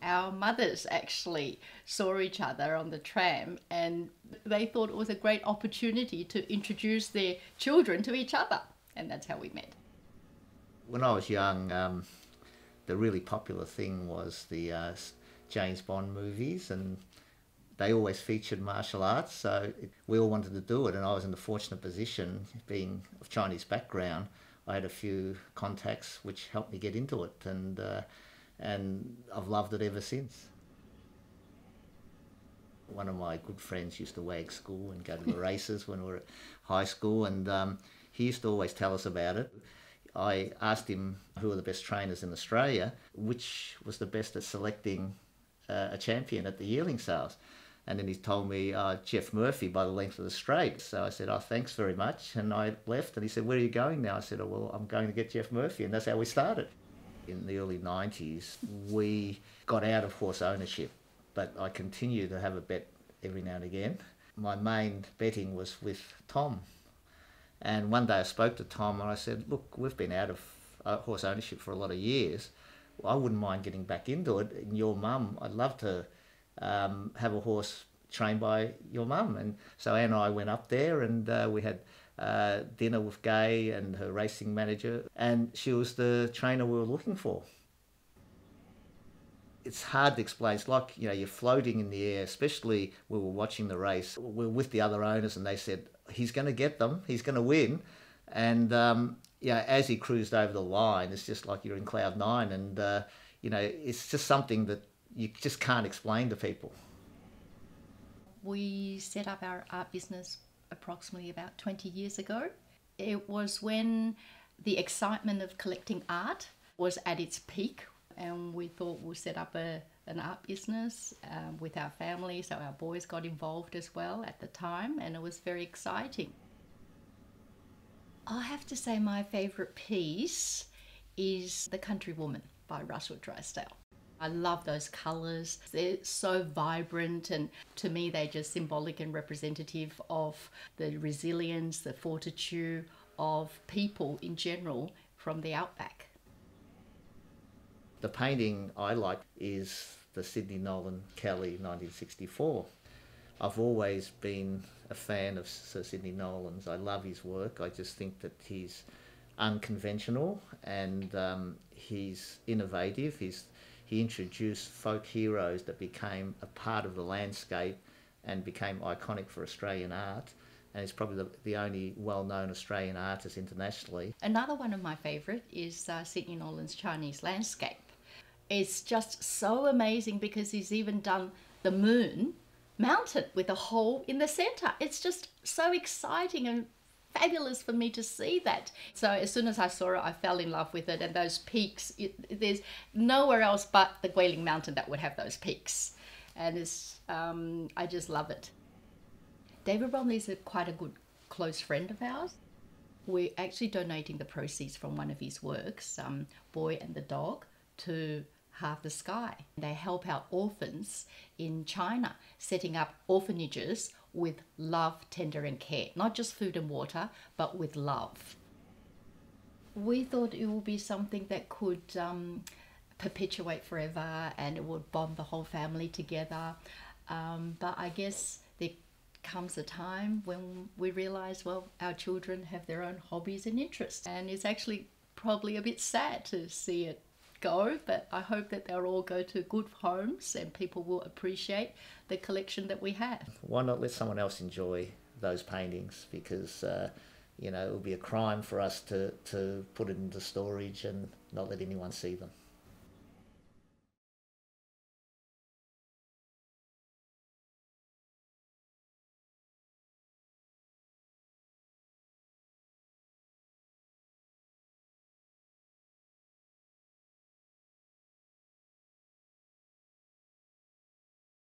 Our mothers actually saw each other on the tram and they thought it was a great opportunity to introduce their children to each other. And that's how we met. When I was young, the really popular thing was the James Bond movies, and they always featured martial arts, so we all wanted to do it. And I was in the fortunate position, being of Chinese background, I had a few contacts which helped me get into it, and I've loved it ever since. One of my good friends used to wag school and go to the races when we were at high school, and he used to always tell us about it. I asked him who were the best trainers in Australia, which was the best at selecting a champion at the yearling sales. And then he told me Jeff Murphy by the length of the straight. So I said, oh, thanks very much. And I left, and he said, where are you going now? I said, oh, well, I'm going to get Jeff Murphy. And that's how we started. In the early 90s, we got out of horse ownership, but I continue to have a bet every now and again. My main betting was with Tom. And one day I spoke to Tom and I said, look, we've been out of horse ownership for a lot of years. Well, I wouldn't mind getting back into it. And your mum, I'd love to have a horse trained by your mum. And so Anne and I went up there, and we had dinner with Gay and her racing manager, and she was the trainer we were looking for. It's hard to explain. It's like, you know, you're floating in the air, especially we were watching the race. We were with the other owners and they said, he's going to get them, he's going to win. And, as he cruised over the line, it's just like you're in cloud nine. And, it's just something that you just can't explain to people. We set up our art business approximately about 20 years ago. It was when the excitement of collecting art was at its peak, and we thought we'll set up an art business with our family, so our boys got involved as well at the time, and it was very exciting. I have to say my favourite piece is The Country Woman by Russell Drysdale. I love those colours. They're so vibrant, and to me they're just symbolic and representative of the resilience, the fortitude of people in general from the outback. The painting I like is the Sydney Nolan Kelly 1964. I've always been a fan of Sir Sydney Nolan's. I love his work. I just think that he's unconventional, and he's innovative. He introduced folk heroes that became a part of the landscape and became iconic for Australian art. And he's probably the only well-known Australian artist internationally. Another one of my favourite is Sydney Nolan's Chinese landscape. It's just so amazing because he's even done the mountain with a hole in the centre. It's just so exciting and fabulous for me to see that. So as soon as I saw it, I fell in love with it. And those peaks, there's nowhere else but the Guilin Mountain that would have those peaks. And I just love it. David Bromley is quite a good close friend of ours. We're actually donating the proceeds from one of his works, Boy and the Dog, to Half the Sky. They help out orphans in China, setting up orphanages with love, tender and care. Not just food and water, but with love. We thought it would be something that could perpetuate forever, and it would bond the whole family together. But I guess there comes a time when we realise, well, our children have their own hobbies and interests, and it's actually probably a bit sad to see it go, but I hope that they'll all go to good homes and people will appreciate the collection that we have. Why not let someone else enjoy those paintings? Because it would be a crime for us to put it into storage and not let anyone see them.